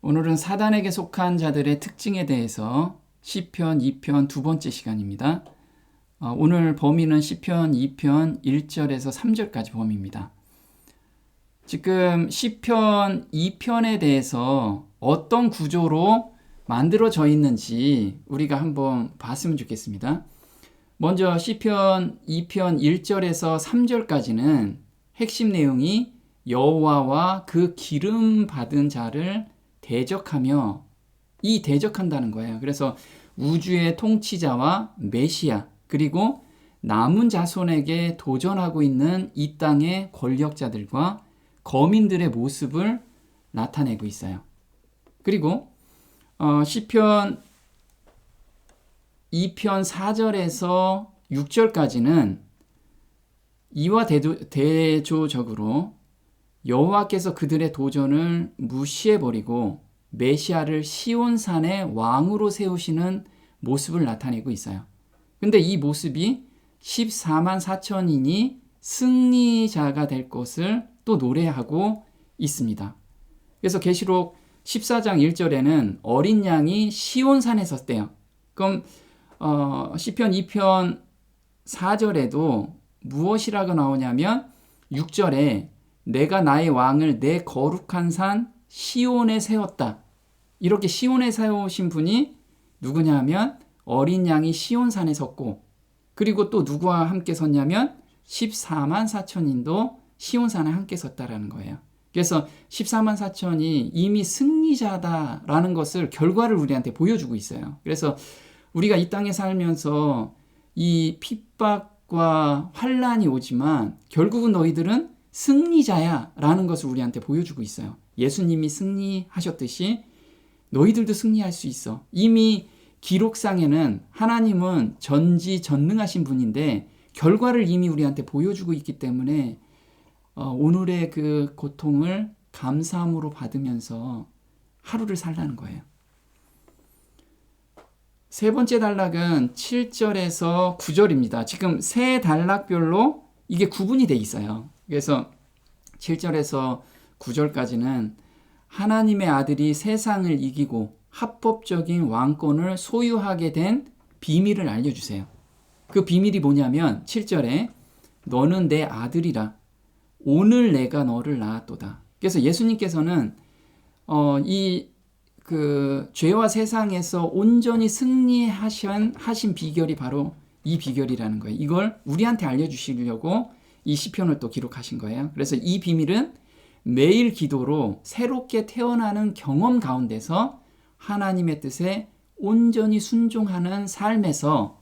오늘은 사단에게 속한 자들의 특징에 대해서 시편 2편 두 번째 시간입니다. 오늘 범위는 시편 2편 1절에서 3절까지 범위입니다. 지금 시편 2편에 대해서 어떤 구조로 만들어져 있는지 우리가 한번 봤으면 좋겠습니다. 먼저 시편 2편 1절에서 3절까지는 핵심 내용이 여호와와 그 기름 받은 자를 대적하며 이 대적한다는 거예요. 그래서 우주의 통치자와 메시아 그리고 남은 자손에게 도전하고 있는 이 땅의 권력자들과 거민들의 모습을 나타내고 있어요. 그리고 시편 2편 4절에서 6절까지는 이와 대조적으로 여호와께서 그들의 도전을 무시해버리고 메시아를 시온산의 왕으로 세우시는 모습을 나타내고 있어요. 근데 이 모습이 14만 4천인이 승리자가 될 것을 또 노래하고 있습니다. 그래서 계시록 14장 1절에는 어린 양이 시온산에 섰대요. 그럼 시편 2편 4절에도 무엇이라고 나오냐면 6절에 내가 나의 왕을 내 거룩한 산 시온에 세웠다. 이렇게 시온에 세우신 분이 누구냐 하면 어린 양이 시온산에 섰고, 그리고 또 누구와 함께 섰냐면 14만 4천인도 시온산에 함께 섰다라는 거예요. 그래서 14만 4천이 이미 승리자다라는 것을 결과를 우리한테 보여주고 있어요. 그래서 우리가 이 땅에 살면서 이 핍박과 환란이 오지만 결국은 너희들은 승리자야 라는 것을 우리한테 보여주고 있어요. 예수님이 승리하셨듯이 너희들도 승리할 수 있어. 이미 기록상에는 하나님은 전지전능하신 분인데 결과를 이미 우리한테 보여주고 있기 때문에 오늘의 그 고통을 감사함으로 받으면서 하루를 살라는 거예요. 세 번째 단락은 7절에서 9절입니다. 지금 세 단락별로 이게 구분이 돼 있어요. 그래서 7절에서 9절까지는 하나님의 아들이 세상을 이기고 합법적인 왕권을 소유하게 된 비밀을 알려주세요. 그 비밀이 뭐냐면 7절에 너는 내 아들이라 오늘 내가 너를 낳았도다. 그래서 예수님께서는 죄와 세상에서 온전히 승리하신 비결이 바로 이 비결이라는 거예요. 이걸 우리한테 알려주시려고 이 시편을 또 기록하신 거예요. 그래서 이 비밀은 매일 기도로 새롭게 태어나는 경험 가운데서 하나님의 뜻에 온전히 순종하는 삶에서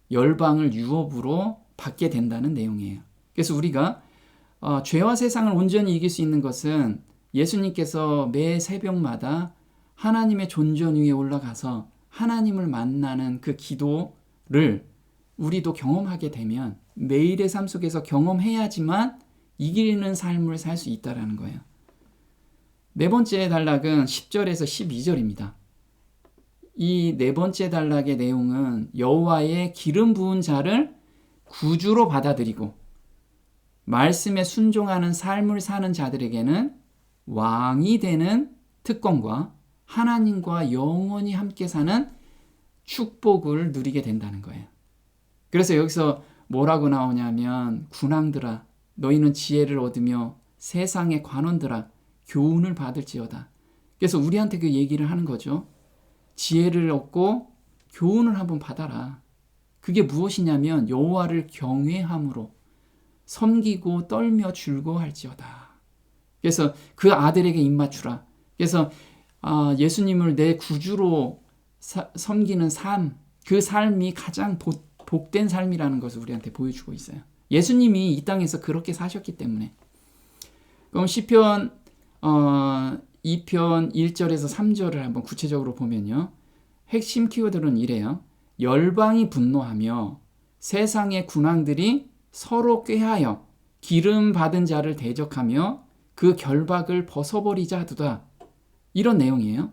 열방을 유업으로 받게 된다는 내용이에요. 그래서 우리가 죄와 세상을 온전히 이길 수 있는 것은 예수님께서 매 새벽마다 하나님의 존전 위에 올라가서 하나님을 만나는 그 기도를 우리도 경험하게 되면 매일의 삶 속에서 경험해야지만 이기는 삶을 살 수 있다는 거예요. 네 번째 단락은 10절에서 12절입니다. 이 네 번째 단락의 내용은 여호와의 기름 부은 자를 구주로 받아들이고 말씀에 순종하는 삶을 사는 자들에게는 왕이 되는 특권과 하나님과 영원히 함께 사는 축복을 누리게 된다는 거예요. 그래서 여기서 뭐라고 나오냐면 군왕들아 너희는 지혜를 얻으며 세상의 관원들아 교훈을 받을지어다. 그래서 우리한테 그 얘기를 하는 거죠. 지혜를 얻고 교훈을 한번 받아라. 그게 무엇이냐면 여호와를 경외함으로 섬기고 떨며 즐거워할지어다. 그래서 그 아들에게 입맞추라. 그래서 예수님을 내 구주로 섬기는 삶, 그 삶이 가장 복된 삶이라는 것을 우리한테 보여주고 있어요. 예수님이 이 땅에서 그렇게 사셨기 때문에. 그럼 시편 2편 1절에서 3절을 한번 구체적으로 보면요. 핵심 키워드는 이래요. 열방이 분노하며 세상의 군왕들이 서로 꾀하여 기름 받은 자를 대적하며 그 결박을 벗어버리자 하도다. 이런 내용이에요.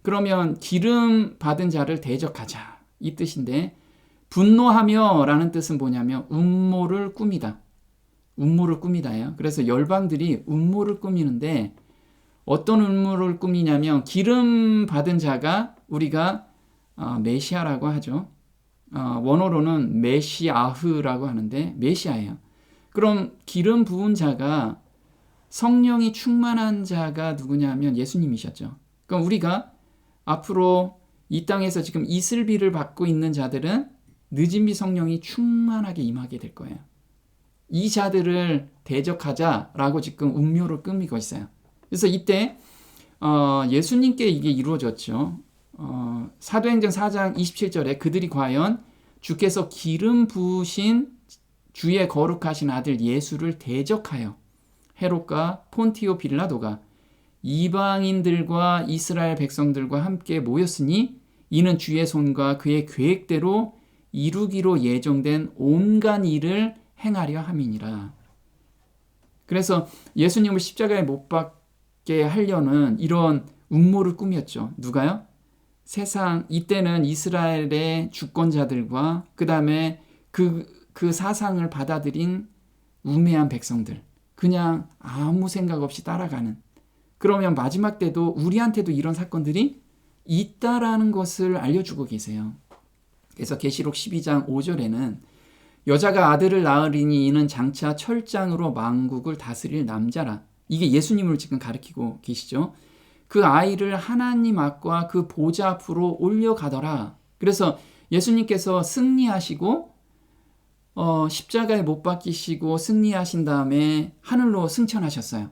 그러면 기름 받은 자를 대적하자 이 뜻인데 분노하며 라는 뜻은 뭐냐면 음모를 꾸미다. 음모를 꾸미다예요. 그래서 열방들이 음모를 꾸미는데 어떤 음모를 꾸미냐면 기름 받은 자가 우리가 메시아라고 하죠. 원어로는 메시아흐라고 하는데 메시아예요. 그럼 기름 부은 자가 성령이 충만한 자가 누구냐면 예수님이셨죠. 그럼 우리가 앞으로 이 땅에서 지금 이슬비를 받고 있는 자들은 늦은 비 성령이 충만하게 임하게 될 거예요. 이 자들을 대적하자라고 지금 음료를 꾸미고 있어요. 그래서 이때 예수님께 이게 이루어졌죠. 사도행전 4장 27절에 그들이 과연 주께서 기름 부으신 주의 거룩하신 아들 예수를 대적하여 헤롯과 폰티오 빌라도가 이방인들과 이스라엘 백성들과 함께 모였으니 이는 주의 손과 그의 계획대로 이루기로 예정된 온갖 일을 행하려 함이니라. 그래서 예수님을 십자가에 못 박게 하려는 이런 음모를 꾸몄죠. 누가요? 이때는 이스라엘의 주권자들과 그 다음에 그 사상을 받아들인 우매한 백성들, 그냥 아무 생각 없이 따라가는. 그러면 마지막 때도 우리한테도 이런 사건들이 있다라는 것을 알려주고 계세요. 그래서 계시록 12장 5절에는 여자가 아들을 낳으리니 이는 장차 철장으로 만국을 다스릴 남자라. 이게 예수님을 지금 가리키고 계시죠. 그 아이를 하나님 앞과 그 보좌 앞으로 올려가더라. 그래서 예수님께서 승리하시고 십자가에 못 박히시고 승리하신 다음에 하늘로 승천하셨어요.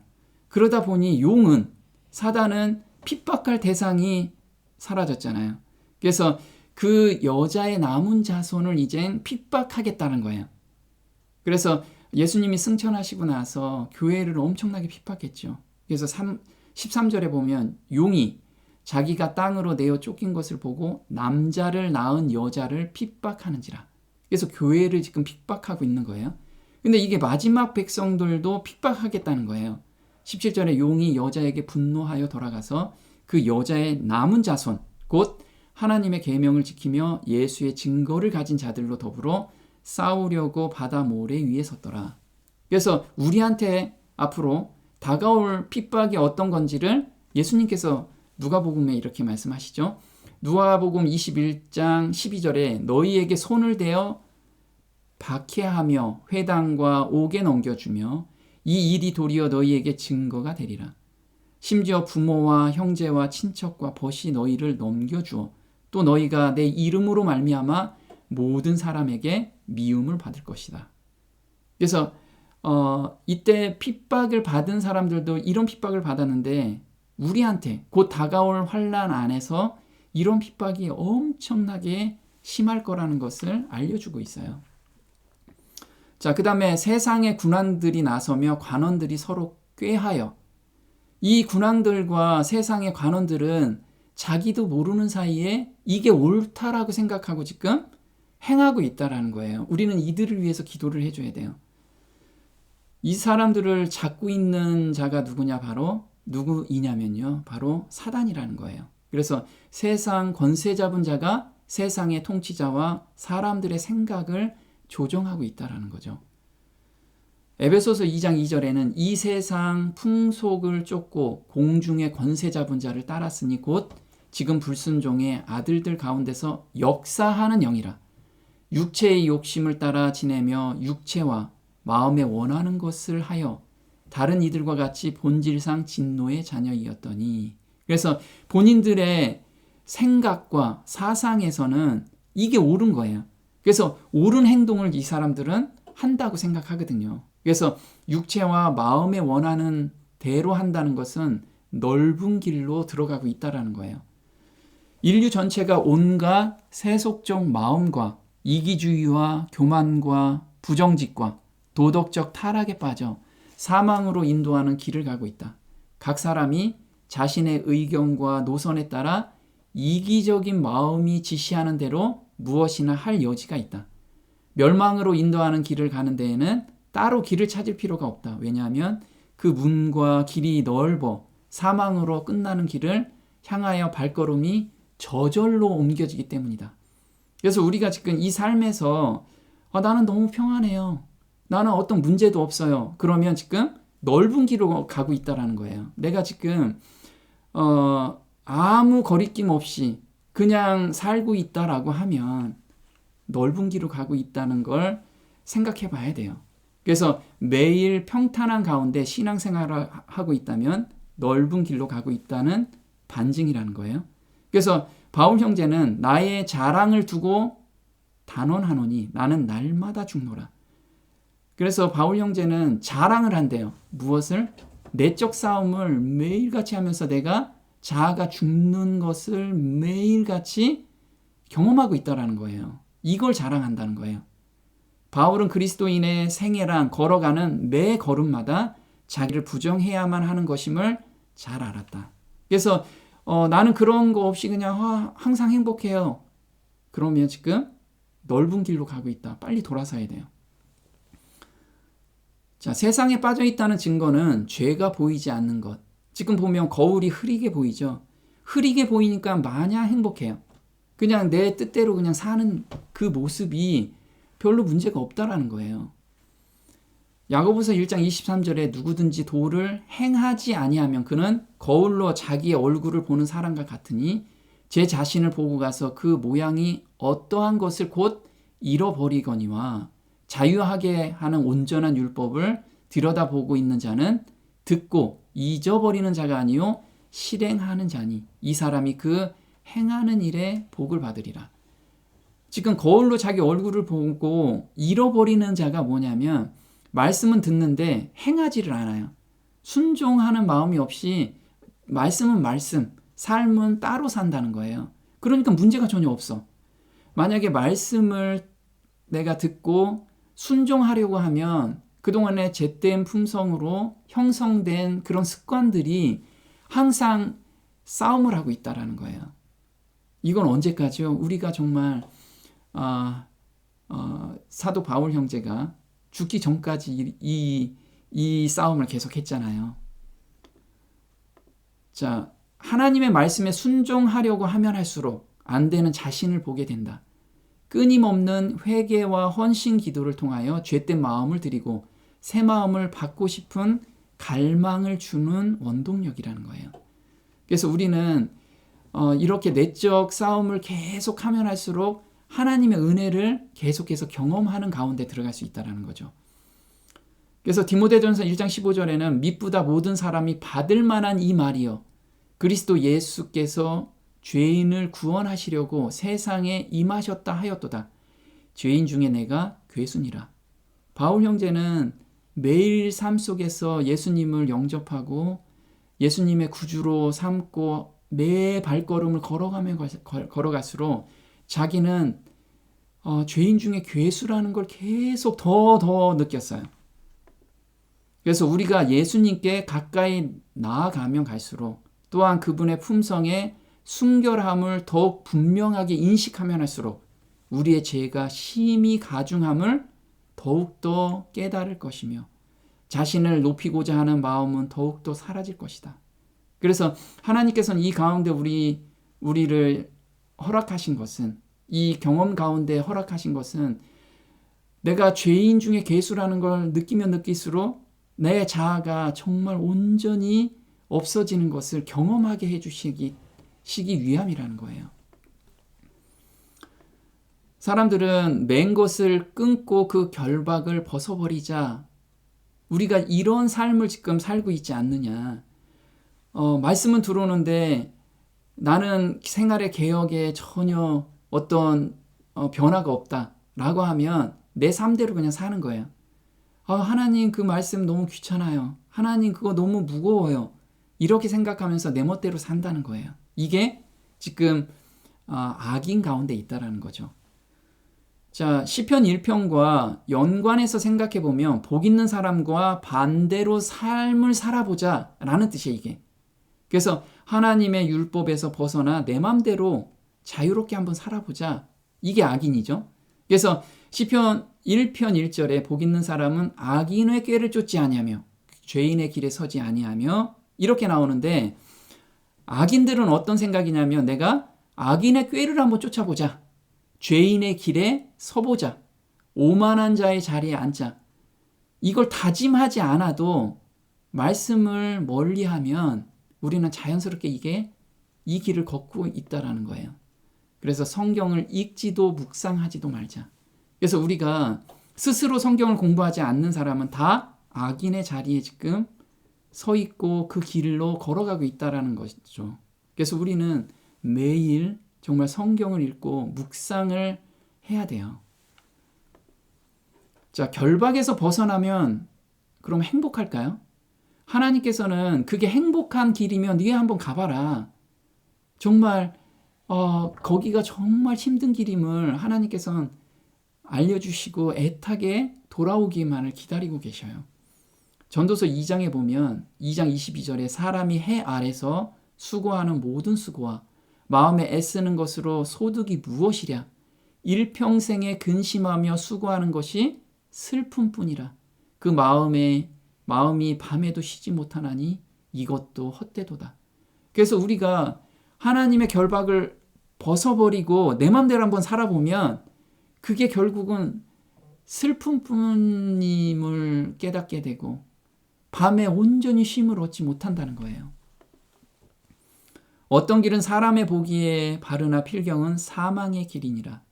그러다 보니 사단은 핍박할 대상이 사라졌잖아요. 그래서 그 여자의 남은 자손을 이젠 핍박하겠다는 거예요. 그래서 예수님이 승천하시고 나서 교회를 엄청나게 핍박했죠. 그래서 13절에 보면 용이 자기가 땅으로 내어 쫓긴 것을 보고 남자를 낳은 여자를 핍박하는지라. 그래서 교회를 지금 핍박하고 있는 거예요. 근데 이게 마지막 백성들도 핍박하겠다는 거예요. 17절에 용이 여자에게 분노하여 돌아가서 그 여자의 남은 자손, 곧 하나님의 계명을 지키며 예수의 증거를 가진 자들로 더불어 싸우려고 바다 모래 위에 섰더라. 그래서 우리한테 앞으로 다가올 핍박이 어떤 건지를 예수님께서 누가복음에 이렇게 말씀하시죠. 누가복음 21장 12절에 너희에게 손을 대어 박해하며 회당과 옥에 넘겨주며 이 일이 도리어 너희에게 증거가 되리라. 심지어 부모와 형제와 친척과 벗이 너희를 넘겨주어 또 너희가 내 이름으로 말미암아 모든 사람에게 미움을 받을 것이다. 그래서 이때 핍박을 받은 사람들도 이런 핍박을 받았는데 우리한테 곧 다가올 환난 안에서 이런 핍박이 엄청나게 심할 거라는 것을 알려주고 있어요. 자, 그 다음에 세상의 군왕들이 나서며 관원들이 서로 꾀하여, 이 군왕들과 세상의 관원들은 자기도 모르는 사이에 이게 옳다라고 생각하고 지금 행하고 있다라는 거예요. 우리는 이들을 위해서 기도를 해줘야 돼요. 이 사람들을 잡고 있는 자가 누구이냐면요. 바로 사단이라는 거예요. 그래서 세상 권세 잡은 자가 세상의 통치자와 사람들의 생각을 조종하고 있다라는 거죠. 에베소서 2장 2절에는 이 세상 풍속을 쫓고 공중의 권세 잡은 자를 따랐으니 곧 지금 불순종의 아들들 가운데서 역사하는 영이라. 육체의 욕심을 따라 지내며 육체와 마음에 원하는 것을 하여 다른 이들과 같이 본질상 진노의 자녀이었더니. 그래서 본인들의 생각과 사상에서는 이게 옳은 거예요. 그래서 옳은 행동을 이 사람들은 한다고 생각하거든요. 그래서 육체와 마음에 원하는 대로 한다는 것은 넓은 길로 들어가고 있다는 거예요. 인류 전체가 온갖 세속적 마음과 이기주의와 교만과 부정직과 도덕적 타락에 빠져 사망으로 인도하는 길을 가고 있다. 각 사람이 자신의 의견과 노선에 따라 이기적인 마음이 지시하는 대로 무엇이나 할 여지가 있다. 멸망으로 인도하는 길을 가는 데에는 따로 길을 찾을 필요가 없다. 왜냐하면 그 문과 길이 넓어 사망으로 끝나는 길을 향하여 발걸음이 저절로 옮겨지기 때문이다. 그래서 우리가 지금 이 삶에서 나는 너무 평안해요. 나는 어떤 문제도 없어요. 그러면 지금 넓은 길로 가고 있다라는 거예요. 내가 지금 아무 거리낌 없이 그냥 살고 있다라고 하면 넓은 길로 가고 있다는 걸 생각해 봐야 돼요. 그래서 매일 평탄한 가운데 신앙생활을 하고 있다면 넓은 길로 가고 있다는 반증이라는 거예요. 그래서 바울 형제는 나의 자랑을 두고 단언하노니 나는 날마다 죽노라. 그래서 바울 형제는 자랑을 한대요. 무엇을? 내적 싸움을 매일같이 하면서 내가 자아가 죽는 것을 매일같이 경험하고 있다는 거예요. 이걸 자랑한다는 거예요. 바울은 그리스도인의 생애랑 걸어가는 매 걸음마다 자기를 부정해야만 하는 것임을 잘 알았다. 그래서 나는 그런 거 없이 그냥 항상 행복해요. 그러면 지금 넓은 길로 가고 있다. 빨리 돌아서야 돼요. 자, 세상에 빠져 있다는 증거는 죄가 보이지 않는 것. 지금 보면 거울이 흐리게 보이죠. 흐리게 보이니까 마냥 행복해요. 그냥 내 뜻대로 그냥 사는 그 모습이 별로 문제가 없다라는 거예요. 야고보서 1장 23절에 누구든지 도를 행하지 아니하면 그는 거울로 자기의 얼굴을 보는 사람과 같으니 제 자신을 보고 가서 그 모양이 어떠한 것을 곧 잃어버리거니와 자유하게 하는 온전한 율법을 들여다보고 있는 자는 듣고 잊어버리는 자가 아니요 실행하는 자니 이 사람이 그 행하는 일에 복을 받으리라. 지금 거울로 자기 얼굴을 보고 잃어버리는 자가 뭐냐면 말씀은 듣는데 행하지를 않아요. 순종하는 마음이 없이 말씀은 말씀, 삶은 따로 산다는 거예요. 그러니까 문제가 전혀 없어. 만약에 말씀을 내가 듣고 순종하려고 하면 그동안의 잿된 품성으로 형성된 그런 습관들이 항상 싸움을 하고 있다는 거예요. 이건 언제까지요? 우리가 정말 사도 바울 형제가 죽기 전까지 이 싸움을 계속했잖아요. 자, 하나님의 말씀에 순종하려고 하면 할수록 안 되는 자신을 보게 된다. 끊임없는 회개와 헌신 기도를 통하여 죄된 마음을 드리고 새 마음을 받고 싶은 갈망을 주는 원동력이라는 거예요. 그래서 우리는 이렇게 내적 싸움을 계속하면 할수록 하나님의 은혜를 계속해서 경험하는 가운데 들어갈 수 있다는 거죠. 그래서 디모데전서 1장 15절에는 미쁘다 모든 사람이 받을 만한 이 말이요 그리스도 예수께서 죄인을 구원하시려고 세상에 임하셨다 하였도다. 죄인 중에 내가 괴순이라. 바울 형제는 매일 삶 속에서 예수님을 영접하고 예수님의 구주로 삼고 매 발걸음을 걸어갈수록 자기는 죄인 중에 괴수라는 걸 계속 더 느꼈어요. 그래서 우리가 예수님께 가까이 나아가면 갈수록 또한 그분의 품성에 순결함을 더욱 분명하게 인식하면 할수록 우리의 죄가 심히 가중함을 더욱더 깨달을 것이며 자신을 높이고자 하는 마음은 더욱더 사라질 것이다. 그래서 하나님께서는 이 가운데 우리를 허락하신 것은 이 경험 가운데 허락하신 것은 내가 죄인 중에 괴수라는 걸 느끼면 느낄수록 내 자아가 정말 온전히 없어지는 것을 경험하게 해주시기 위함이라는 거예요. 사람들은 맨 것을 끊고 그 결박을 벗어버리자 우리가 이런 삶을 지금 살고 있지 않느냐. 말씀은 들어오는데 나는 생활의 개혁에 전혀 어떤 변화가 없다라고 하면 내 삶대로 그냥 사는 거예요. 하나님 그 말씀 너무 귀찮아요. 하나님 그거 너무 무거워요. 이렇게 생각하면서 내 멋대로 산다는 거예요. 이게 지금 악인 가운데 있다라는 거죠. 자, 시편 1편과 연관해서 생각해 보면 복 있는 사람과 반대로 삶을 살아보자 라는 뜻이에요, 이게. 그래서 하나님의 율법에서 벗어나 내 맘대로 자유롭게 한번 살아보자. 이게 악인이죠. 그래서 시편 1편 1절에 복 있는 사람은 악인의 꾀를 쫓지 아니하며 죄인의 길에 서지 아니하며 이렇게 나오는데 악인들은 어떤 생각이냐면 내가 악인의 꾀를 한번 쫓아보자. 죄인의 길에 서보자. 오만한 자의 자리에 앉자. 이걸 다짐하지 않아도 말씀을 멀리하면 우리는 자연스럽게 이 길을 걷고 있다라는 거예요. 그래서 성경을 읽지도 묵상하지도 말자. 그래서 우리가 스스로 성경을 공부하지 않는 사람은 다 악인의 자리에 지금 서 있고 그 길로 걸어가고 있다라는 것이죠. 그래서 우리는 매일 정말 성경을 읽고 묵상을 해야 돼요. 자, 결박에서 벗어나면 그럼 행복할까요? 하나님께서는 그게 행복한 길이면 네가 한번 가봐라. 정말 거기가 정말 힘든 길임을 하나님께서는 알려주시고 애타게 돌아오기만을 기다리고 계셔요. 전도서 2장에 보면 2장 22절에 사람이 해 아래서 수고하는 모든 수고와 마음에 애쓰는 것으로 소득이 무엇이랴? 일평생에 근심하며 수고하는 것이 슬픔뿐이라. 그 마음이 밤에도 쉬지 못하나니 이것도 헛되도다. 그래서 우리가 하나님의 결박을 벗어버리고 내 맘대로 한번 살아보면 그게 결국은 슬픔뿐임을 깨닫게 되고 밤에 온전히 쉼을 얻지 못한다는 거예요. 어떤 길은 사람의 보기에 바르나 필경은 사망의 길이니라.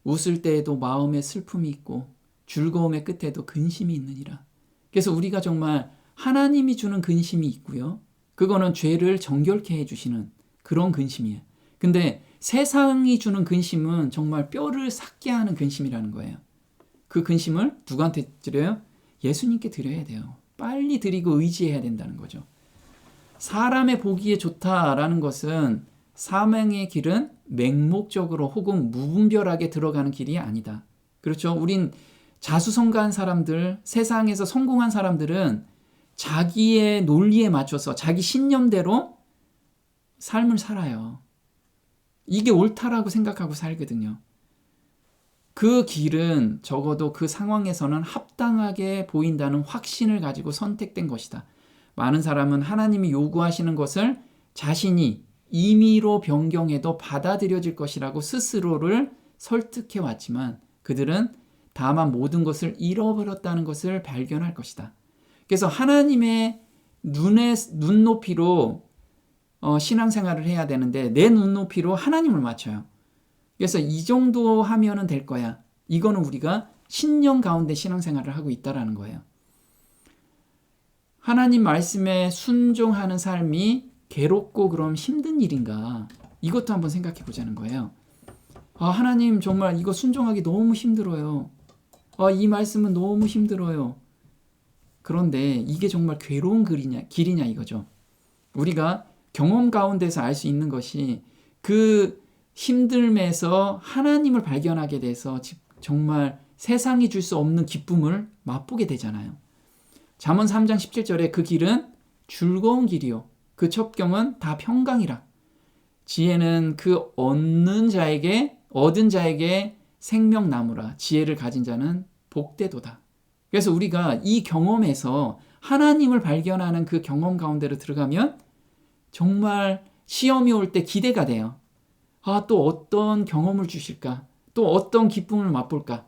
웃을 때에도 마음에 슬픔이 있고 즐거움의 끝에도 근심이 있느니라. 그래서 우리가 정말 하나님이 주는 근심이 있고요. 그거는 죄를 정결케 해주시는 그런 근심이에요. 근데 세상이 주는 근심은 정말 뼈를 삭게 하는 근심이라는 거예요. 그 근심을 누구한테 드려요? 예수님께 드려야 돼요. 빨리 드리고 의지해야 된다는 거죠. 사람의 보기에 좋다라는 것은 사망의 길은 맹목적으로 혹은 무분별하게 들어가는 길이 아니다. 그렇죠? 우린 자수성가한 사람들, 세상에서 성공한 사람들은 자기의 논리에 맞춰서 자기 신념대로 삶을 살아요. 이게 옳다라고 생각하고 살거든요. 그 길은 적어도 그 상황에서는 합당하게 보인다는 확신을 가지고 선택된 것이다. 많은 사람은 하나님이 요구하시는 것을 자신이 임의로 변경해도 받아들여질 것이라고 스스로를 설득해 왔지만 그들은 다만 모든 것을 잃어버렸다는 것을 발견할 것이다. 그래서 하나님의 눈높이로 신앙생활을 해야 되는데 내 눈높이로 하나님을 맞춰요. 그래서 이 정도 하면은 될 거야. 이거는 우리가 신념 가운데 신앙생활을 하고 있다라는 거예요. 하나님 말씀에 순종하는 삶이 괴롭고 그럼 힘든 일인가? 이것도 한번 생각해 보자는 거예요. 하나님 정말 이거 순종하기 너무 힘들어요. 이 말씀은 너무 힘들어요. 그런데 이게 정말 괴로운 길이냐 이거죠. 우리가 경험 가운데서 알 수 있는 것이 그 힘듦에서 하나님을 발견하게 돼서 정말 세상이 줄 수 없는 기쁨을 맛보게 되잖아요. 잠언 3장 17절에 그 길은 즐거운 길이요 그 첩경은 다 평강이라. 지혜는 그 얻은 자에게 생명나무라. 지혜를 가진 자는 복되도다. 그래서 우리가 이 경험에서 하나님을 발견하는 그 경험 가운데로 들어가면 정말 시험이 올 때 기대가 돼요. 또 어떤 경험을 주실까? 또 어떤 기쁨을 맛볼까?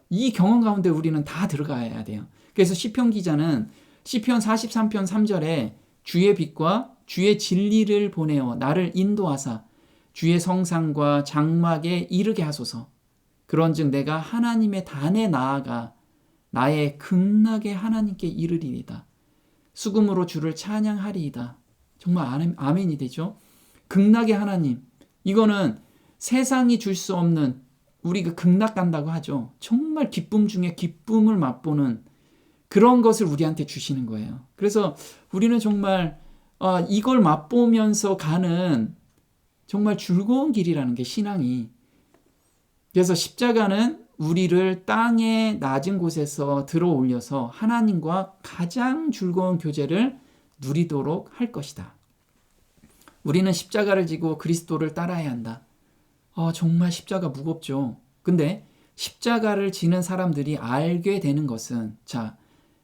이 경험 가운데 우리는 다 들어가야 돼요. 그래서 시편 기자는 시편 43편 3절에 주의 빛과 주의 진리를 보내어 나를 인도하사 주의 성상과 장막에 이르게 하소서. 그런즉 내가 하나님의 단에 나아가 나의 극락의 하나님께 이르리이다. 수금으로 주를 찬양하리이다. 정말 아멘이 되죠. 극락의 하나님, 이거는 세상이 줄 수 없는, 우리가 극락 간다고 하죠. 정말 기쁨 중에 기쁨을 맛보는 그런 것을 우리한테 주시는 거예요. 그래서 우리는 정말 이걸 맛보면서 가는 정말 즐거운 길이라는 게 신앙이. 그래서 십자가는 우리를 땅의 낮은 곳에서 들어 올려서 하나님과 가장 즐거운 교제를 누리도록 할 것이다. 우리는 십자가를 지고 그리스도를 따라야 한다. 정말 십자가 무겁죠. 근데 십자가를 지는 사람들이 알게 되는 것은,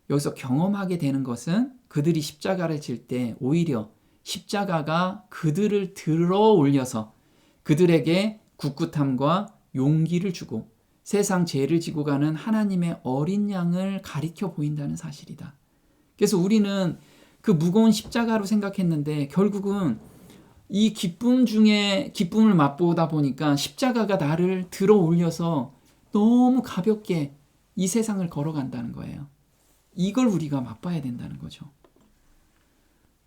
여기서 경험하게 되는 것은 그들이 십자가를 질 때 오히려 십자가가 그들을 들어 올려서 그들에게 굳굳함과 용기를 주고 세상 죄를 지고 가는 하나님의 어린 양을 가리켜 보인다는 사실이다. 그래서 우리는 그 무거운 십자가로 생각했는데 결국은 이 기쁨 중에 기쁨을 맛보다 보니까 십자가가 나를 들어 올려서 너무 가볍게 이 세상을 걸어간다는 거예요. 이걸 우리가 맛봐야 된다는 거죠.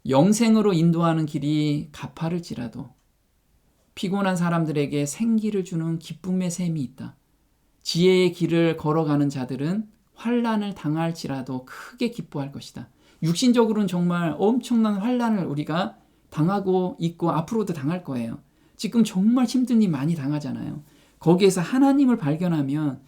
영생으로 인도하는 길이 가파를지라도 피곤한 사람들에게 생기를 주는 기쁨의 샘이 있다. 지혜의 길을 걸어가는 자들은 환난을 당할지라도 크게 기뻐할 것이다. 육신적으로는 정말 엄청난 환난을 우리가 당하고 있고 앞으로도 당할 거예요. 지금 정말 힘든 일 많이 당하잖아요. 거기에서 하나님을 발견하면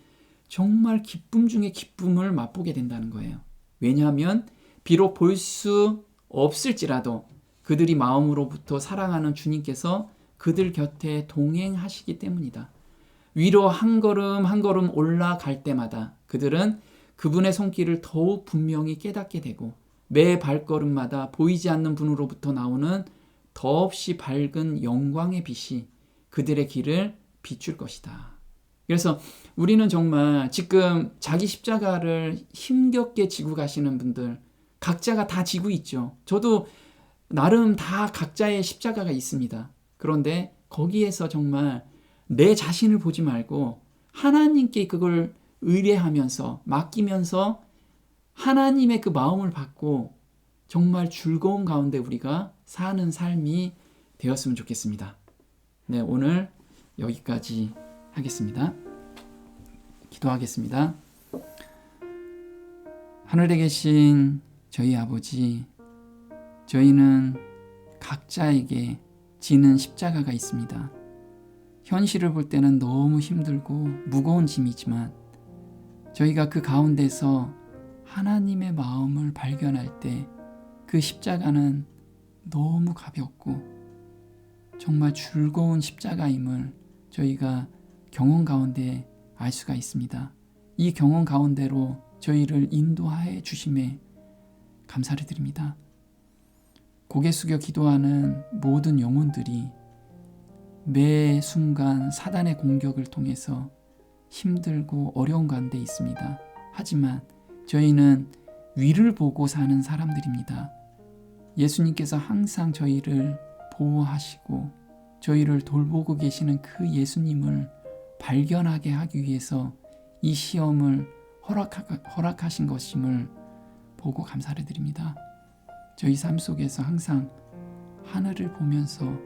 정말 기쁨 중에 기쁨을 맛보게 된다는 거예요. 왜냐하면 비록 볼 수 없을지라도 그들이 마음으로부터 사랑하는 주님께서 그들 곁에 동행하시기 때문이다. 위로 한 걸음 한 걸음 올라갈 때마다 그들은 그분의 손길을 더욱 분명히 깨닫게 되고 매 발걸음마다 보이지 않는 분으로부터 나오는 더없이 밝은 영광의 빛이 그들의 길을 비출 것이다. 그래서 우리는 정말 지금 자기 십자가를 힘겹게 지고 가시는 분들 각자가 다 지고 있죠. 저도 나름 다 각자의 십자가가 있습니다. 그런데 거기에서 정말 내 자신을 보지 말고 하나님께 그걸 의뢰하면서 맡기면서 하나님의 그 마음을 받고 정말 즐거운 가운데 우리가 사는 삶이 되었으면 좋겠습니다. 네, 오늘 여기까지 하겠습니다. 기도하겠습니다. 하늘에 계신 저희 아버지, 저희는 각자에게 지는 십자가가 있습니다. 현실을 볼 때는 너무 힘들고 무거운 짐이지만 저희가 그 가운데서 하나님의 마음을 발견할 때 그 십자가는 너무 가볍고 정말 즐거운 십자가임을 저희가 경험 가운데 알 수가 있습니다. 이 경험 가운데로 저희를 인도하여 주심에 감사를 드립니다. 고개 숙여 기도하는 모든 영혼들이 매 순간 사단의 공격을 통해서 힘들고 어려운 가운데 있습니다. 하지만 저희는 위를 보고 사는 사람들입니다. 예수님께서 항상 저희를 보호하시고 저희를 돌보고 계시는 그 예수님을 발견하게 하기 위해서 이 시험을 허락하신 것임을 보고 감사를 드립니다. 저희 삶 속에서 항상 하늘을 보면서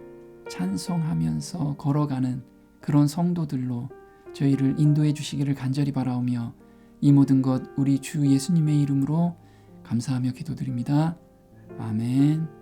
찬송하면서 걸어가는 그런 성도들로 저희를 인도해 주시기를 간절히 바라오며 이 모든 것 우리 주 예수님의 이름으로 감사하며 기도드립니다. 아멘.